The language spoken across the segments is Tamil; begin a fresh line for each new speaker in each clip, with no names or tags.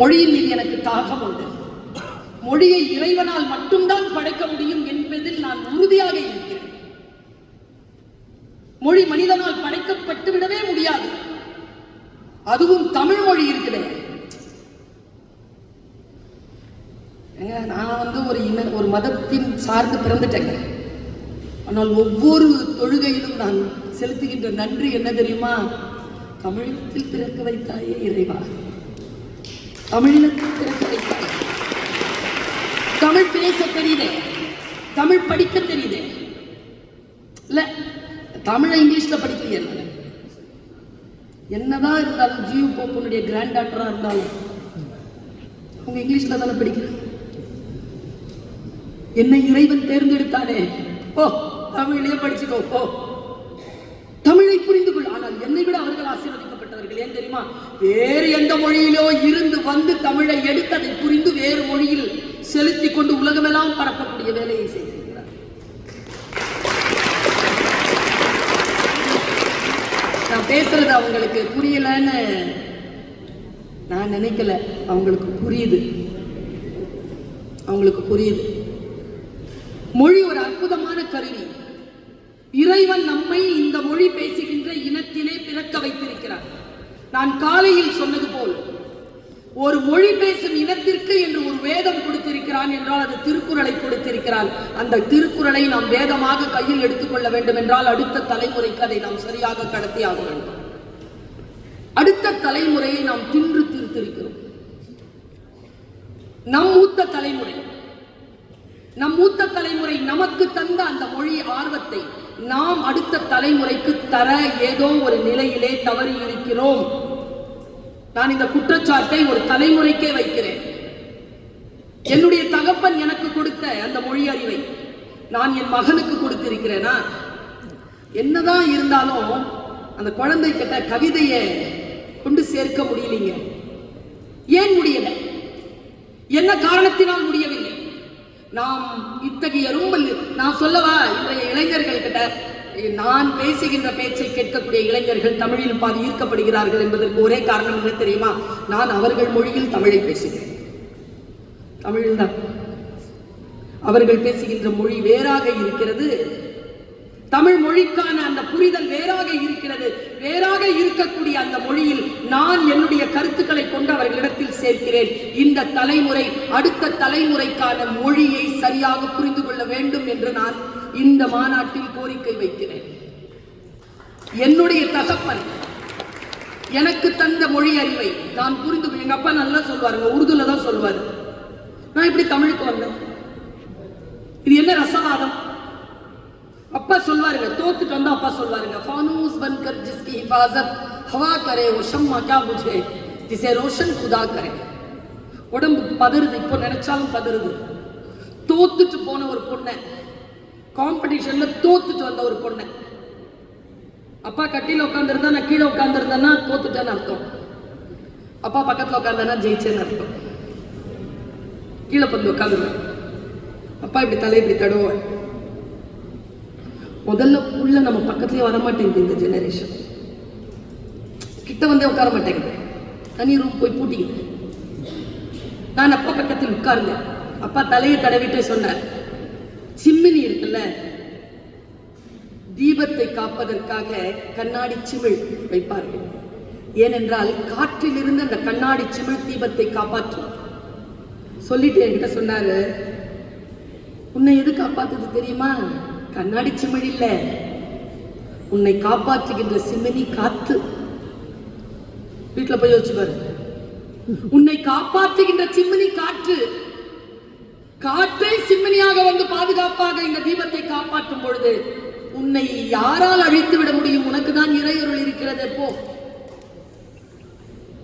மொழியின் மீது எனக்கு தாகம் உண்டு. மொழியை இறைவனால் மட்டும்தான் படைக்க முடியும் என்பதில் நான் உறுதியாக இருக்கிறேன். மொழி மனிதனால் படைக்கப்பட்டு விடவே முடியாது. அதுவும் தமிழ் மொழி இருக்குது. நான் ஒரு மதத்தின் சார்ந்து பிறந்துட்டேங்க. ஆனால் ஒவ்வொரு தொழுகையிலும் நான் செலுத்துகின்ற நன்றி என்ன தெரியுமா? தமிழகத்தில் பிறக்க வைத்தாயே இறைவா, தமிழகத்தில் பிறக்க வைத்தாயே. தமிழ் பேச தெரியுதே, தமிழ் படிக்க தெரியுதே. இல்ல தமிழை இங்கிலீஷ்ல படிக்கலையே. என்னதான் இருந்தாலும் ஜியு போப்பனுடைய கிராண்ட் டாக்டரா இருந்தாலும் அவங்க இங்கிலீஷ்ல தானே படிக்கிறாங்க. என்னை இறைவன் தேர்ந்தெடுத்தானே, ஓ தமிழிலே படிச்சுக்கோ, ஓ தமிழை புரிந்து கொள். ஆனால் என்னை விட அவர்கள் ஆசீர்வதிக்கப்பட்டவர்கள். ஏன் தெரியுமா? வேறு எந்த மொழியிலோ இருந்து வந்து தமிழை எடுத்து அதை புரிந்து வேறு மொழியில் செலுத்தி கொண்டு உலகமெல்லாம் பரப்பக்கூடிய வேலையை செய்திருக்கிறார். நான் பேசுறது அவங்களுக்கு புரியலன்னு நான் நினைக்கல. அவங்களுக்கு புரியுது, அவங்களுக்கு புரியுது. மொழி ஒரு அற்புதமான கருவி. இறைவன் நம்மை இந்த மொழி பேசுகின்ற இனத்திலே பிறக்க வைத்திருக்கிறார். நான் காலையில் சொன்னது போல் ஒரு மொழி பேசும் இனத்திற்கு என்று ஒரு வேதம் கொடுத்திருக்கிறான் என்றால் அது திருக்குறளை கொடுத்திருக்கிறான். அந்த திருக்குறளை நாம் வேதமாக கையில் எடுத்துக்கொள்ள வேண்டும் என்றால் அடுத்த தலைமுறைக்கு அதை நாம் சரியாக கடத்தி ஆக வேண்டும். அடுத்த தலைமுறையை நாம் தின்று தீர்த்திருக்கிறோம். நம் மூத்த தலைமுறை நமக்கு தந்த அந்த மொழி ஆர்வத்தை நாம் அடுத்த தலைமுறைக்கு தர ஏதோ ஒரு நிலையிலே தவறி இருக்கிறோம். நான் இந்த குற்றச்சாட்டை ஒரு தலைமுறைக்கே வைக்கிறேன். என்னுடைய தகப்பன் எனக்கு கொடுத்த அந்த மொழி அறிவை நான் என் மகனுக்கு கொடுத்திருக்கிறேனா? என்னதான் இருந்தாலும் அந்த குழந்தை கிட்ட கவிதையை கொண்டு சேர்க்க முடியலைங்க. ஏன் முடியல? என்ன காரணத்தினால் முடியவில்லை? நாம் இத்தகைய நான் சொல்லவா, இன்றைய இளைஞர்கள் கிட்ட நான் பேசுகின்ற பேச்சை கேட்கக்கூடிய இளைஞர்கள் தமிழில் பாதி ஈர்க்கப்படுகிறார்கள் என்பதற்கு ஒரே காரணம் என்ன தெரியுமா? நான் அவர்கள் மொழியில் தமிழை பேசுகிறேன். தமிழ்தான் அவர்கள் பேசுகின்ற மொழி வேறாக இருக்கிறது. தமிழ் மொழிக்கான அந்த புரிதல் வேறாக இருக்கிறது. வேறாக இருக்கக்கூடிய அந்த மொழியில் நான் என்னுடைய கருத்துக்களை கொண்டு அவர்களிடத்தில் சேர்க்கிறேன். இந்த தலைமுறை அடுத்த தலைமுறைக்கான மொழியை சரியாக புரிந்து கொள்ள வேண்டும் என்று நான் இந்த மாநாட்டில் கோரிக்கை வைக்கிறேன். என்னுடைய தகப்பன் எனக்கு தந்த மொழி அறிவை நான் புரிந்து கொள்ள, எங்க அப்பா நல்லா சொல்வாருங்க, உருதுல தான் சொல்வாரு. நான் இப்படி தமிழுக்கு வந்தேன். இது என்ன ரசவாதம்? அப்பா சொல்வாருங்க, தோத்துட்டு வந்தா அப்பா சொல்வாருங்க, फानूस बनकर जिसकी हिफाजत हवा करे वो शम्मा क्या बुझे जिसे रोशन खुदा करे. உடம்பு பதறுது, இப்போ நினைச்சாலும் பதறுது. தோத்துட்டு போன ஒரு பொண்ணை, காம்படிஷன்ல தோத்துட்டு வந்த ஒரு பொண்ணை அப்பா கட்டில உட்காந்துருந்தா நான் கீழே உட்காந்துருந்தேன்னா தோத்துட்டேன்னு அர்த்தம். அப்பா பக்கத்துல உட்காந்தேன்னா ஜெயிச்சேன்னு அர்த்தம். கீழே வந்து உட்காந்துருவேன், அப்பா இப்படி தலை இப்படி தடுவார். முதல்ல உள்ள நம்ம பக்கத்துலயே வரமாட்டேங்குது. இந்த ஜெனரேஷன் கிட்ட வந்தே உட்கார மாட்டேங்குது. தனி ரூம் போய் பூட்டிக்கிது. நான் அப்பா பக்கத்தில் உட்கார்ந்தேன். அப்பா தலையை தடவிட்டு சொன்னார், சிம்மினி இருக்குல்ல, தீபத்தை காப்பதற்காக கண்ணாடி சிமிழ் வைப்பார்கள். ஏனென்றால் காற்றிலிருந்து அந்த கண்ணாடி சிமிழ் தீபத்தை காப்பாற்றும். சொல்லிட்டு என்கிட்ட சொன்னாரு, உன்னை எது காப்பாத்துது தெரியுமா? கண்ணாடி சிமிழ் இல்ல, உன்னை காப்பாற்றுகின்ற சிமினி காத்து. வீட்டுல போய் யோசிச்சு பாரு. உன்னை காப்பாற்றுகின்ற சிம்மினி காற்று. காற்றே சிம்மினியாக வந்து பாதுகாப்பாக இந்த தீபத்தை காப்பாற்றும் பொழுது உன்னை யாரால் அழித்து விட முடியும்? உனக்கு தான் இறையொருள் இருக்கிறது. போ,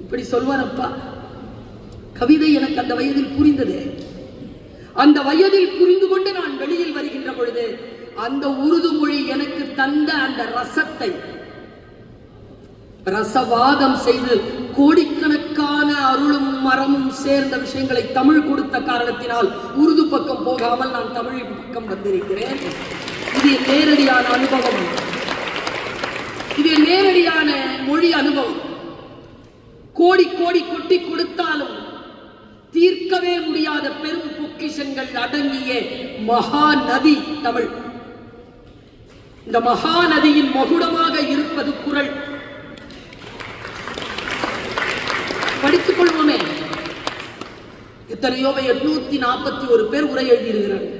இப்படி சொல்வார் அப்பா. கவிதை எனக்கு அந்த வயதில் புரிந்தது. அந்த வயதில் புரிந்து கொண்டு நான் வெளியில் வருகின்ற பொழுது அந்த உருது மொழி எனக்கு தந்த அந்த ரசத்தை ரசவாதம் செய்து கோடிக்கணக்கான அருளும் மரமும் சேர்ந்த விஷயங்களை தமிழ் கொடுத்த காரணத்தினால் உருது பக்கம் போகாமல் நான் தமிழ் பக்கம் வந்திருக்கிறேன். இது நேரடியான அனுபவம். இது நேரடியான மொழி அனுபவம். கோடி கோடி கொட்டி கொடுத்தாலும் தீர்க்கவே முடியாத பெரும் பொக்கிஷங்கள் அடங்கிய மகா நதி தமிழ். இந்த மகா நதியின் மகுடமாக இருப்பது குறள். படித்துக் கொள்வோமே. எத்தனையோ 841 பேர் உரை எழுதியிருக்கிறார்கள்.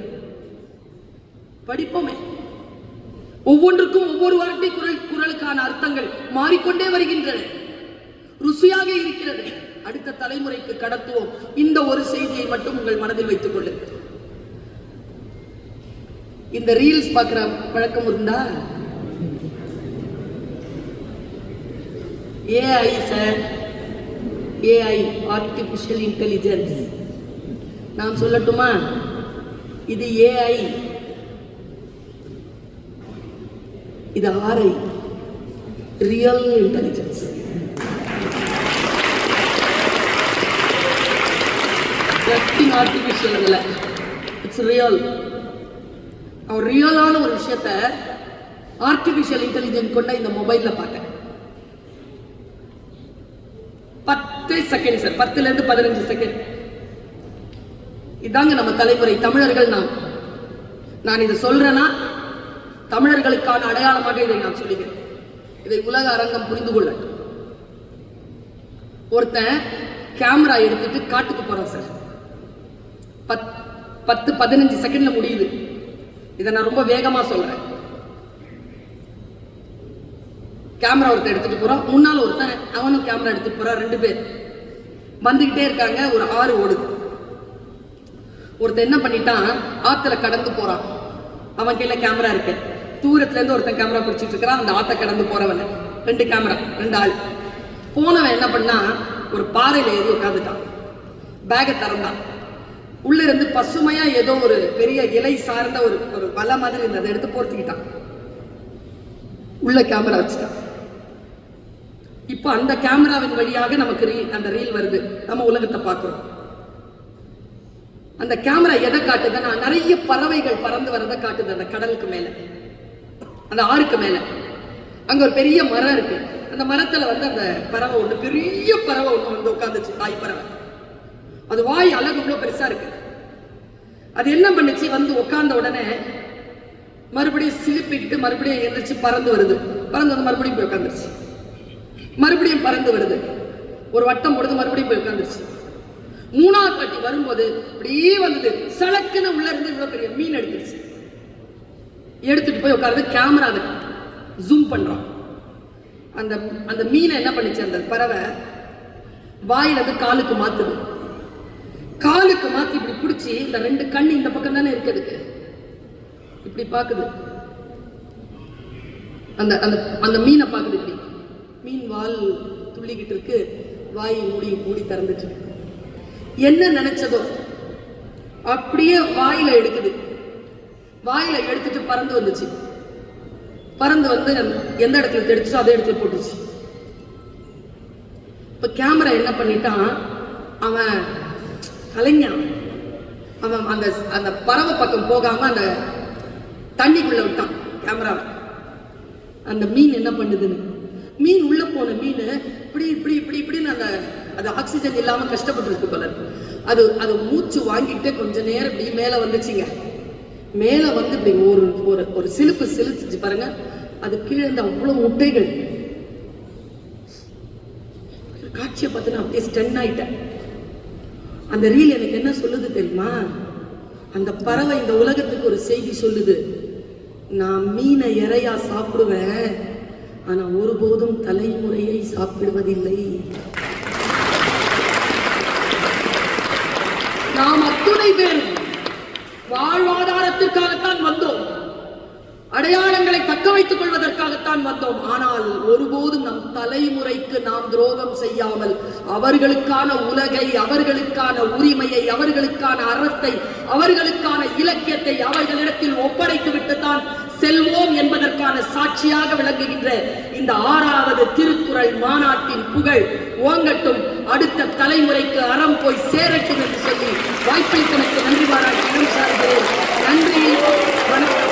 படிப்போமே. ஒவ்வொன்றுக்கும் ஒவ்வொரு வார்த்தை குறளுக்கான அர்த்தங்கள் மாறிக்கொண்டே வருகின்றன. ருசியாக இருக்கிறது. அடுத்த தலைமுறைக்கு கடத்துவோம். இந்த ஒரு செய்தியை மட்டும் உங்கள் மனதில் வைத்துக் கொள்ளுங்கள். இந்த ரீல்ஸ் பார்க்கிற பழக்கம் இருந்தா, AI sir, AI artificial intelligence. நான் சொல்லட்டுமா? இது ஏஐ, இது ஆர்ஐ, ரியல் இன்டெலிஜென்ஸ். ஆர்டிபிஷியல் இல்ல, இட்ஸ் ரியல். ஒரு ரியலான ஒரு விஷயத்தை ஆர்டிபிஷியல் இன்டெலிஜென்ஸ் கொண்ட இந்த மொபைல்ல பார்த்தேன். 10 செகண்ட் சார், 10 ல இருந்து 15 செகண்ட். இதாங்க நம்ம தலைமுறை தமிழர்கள். நான் இதை சொல்றேன்னா தமிழர்களுக்கான அடையாளமாக இதை நான் சொல்லுகிறேன். இதை உலக அரங்கம் புரிந்து கொள்ள. ஒருத்தன் கேமரா எடுத்துட்டு காட்டுக்கு போறான் சார். 10-15 செகண்ட்ல முடியுது. இதை நான் ரொம்ப வேகமா சொல்றேன். கேமரா ஒருத்தன் எடுத்துட்டு போறான், முன்னால ஒருத்தன் அவனும் கேமரா எடுத்துட்டு போறான். 2 பேர் வந்துகிட்டே இருக்காங்க. ஒரு ஆறு ஓடுது. ஒருத்தன் என்ன பண்ணிட்டான், ஆத்துல கடந்து போறான். அவன் கையில கேமரா இருக்கு. தூரத்துல இருந்து ஒருத்தன் கேமரா பிடிச்சிட்டு இருக்கிறான். அந்த ஆத்த கடந்து போறவன் 2 கேமரா, 2 ஆள். போனவன் என்ன பண்ணா, ஒரு பாறையில ஏறி உட்காந்துட்டான். பேகை திறந்தான். உள்ள இருந்து பசுமையா ஏதோ ஒரு பெரிய இலை சார்ந்த ஒரு வலை மாதிரி இருந்ததை எடுத்து போர்த்திக்கிட்டான். உள்ள கேமரா வச்சுட்டான். இப்ப அந்த கேமராவின் வழியாக நமக்கு அந்த ரீல் வருது. நம்ம உலகத்தை பார்க்கிறோம். அந்த கேமரா எதை காட்டுதுன்னா, நிறைய பறவைகள் பறந்து வரதை காட்டுது. அந்த கடலுக்கு மேல, அந்த ஆறுக்கு மேல அங்க ஒரு பெரிய மரம் இருக்கு. அந்த மரத்துல அந்த பறவை ஒண்ணு, பெரிய பறவை ஒண்ணு வந்து உட்காந்துச்சு. தாய் பறவை. அது வாய் அழகு இவ்வளவு பெருசா இருக்கு. அது என்ன பண்ணுச்சு, வந்து உட்கார்ந்த உடனே மறுபடியும் சிலிப்பிட்டு மறுபடியும் எந்திரிச்சு பறந்து வருது. பறந்து வந்து மறுபடியும் போய் உட்காந்துருச்சு. மறுபடியும் பறந்து வருது. ஒரு வட்டம் போடுது, மறுபடியும் போய் உட்காந்துருச்சு. 3ஆவது வாட்டி வரும்போது அப்படியே வந்தது. சலக்குன்னு உள்ள இருந்து இவ்வளவு பெரிய மீன் எடுத்துருச்சு. எடுத்துட்டு போய் உட்கார்ந்து கேமரா ஜூம் பண்றான். அந்த மீனை என்ன பண்ணுச்சு, அந்த பறவை வாயில இருந்து காலுக்கு மாத்துது. காலுக்கு மாத்தி இப்படி பிடிச்சி, இந்த 2 கண் இந்த பக்கம் தானே இருக்கிறதுக்கு, இப்படி பாக்குது. அந்த அந்த மீனை பாக்குது. இப்படி மீன் வால் துள்ளிக்கிட்டு இருக்கு. வாய் மூடி மூடி திறந்துட்டு இருக்கு. என்ன நினைச்சதோ அப்படியே வாயில எடுக்குது. வாயில எடுத்துட்டு பறந்து வந்துச்சு. பறந்து வந்து எந்த இடத்துல தெரிச்சோ அதே இடத்துல போட்டுச்சு. இப்ப கேமரா என்ன பண்ணிட்டான், அவன் கலைஞன். அவன் அந்த பறவை பக்கம் போகாம அந்த தண்ணிக்குள்ள விட்டான் கேமராவை. அந்த மீன் என்ன பண்ணுதுன்னு, மீன் உள்ள போன மீன் இப்படி இப்படி இப்படி இப்படின்னு அது ஆக்சிஜன் இல்லாம கஷ்டப்பட்டு இருக்கு போல. அது மூச்சு வாங்கிட்டு கொஞ்ச நேரம் இப்படி மேல வந்துச்சுங்க. மேல வந்து இப்படி ஒரு சிலுப்பு சிலுத்துச்சு பாருங்க. அது கீழே இந்த அவ்வளவு முட்டைகள். காட்சியை பார்த்து நான் அப்படியே ஸ்டன் ஆயிட்டேன். அந்த ரீல் எனக்கு என்ன சொல்லுது தெரியுமா, அந்த பறவை இந்த உலகத்துக்கு ஒரு செய்தி சொல்லுது. நான் மீனை இறையா சாப்பிடுவேன், ஆனா ஒருபோதும் தலைமுறையை சாப்பிடுவதில்லை. நாம் அத்துணை பேரும் வாழ்வாதாரத்திற்காகத்தான் வந்தோம். அடையாளங்களை தக்க வைத்துக் கொள்வதற்காகத்தான் வந்தோம். ஆனால் ஒருபோதும் நம் தலைமுறைக்கு நாம் துரோகம் செய்யாமல் அவர்களுக்கான உலகை, அவர்களுக்கான உரிமையை, அவர்களுக்கான அறத்தை, அவர்களுக்கான இலக்கியத்தை அவர்களிடத்தில் ஒப்படைத்து விட்டுத்தான் செல்வோம் என்பதற்கான சாட்சியாக விளங்குகின்ற இந்த 6வது திருக்குறள் மாநாட்டின் புகழ் ஓங்கட்டும். அடுத்த தலைமுறைக்கு அறம் போய் சேரட்டும் என்று சொல்லி வாய்ப்பளித்தமைக்கு நன்றி பாராட்டி நன்றி. வணக்கம்.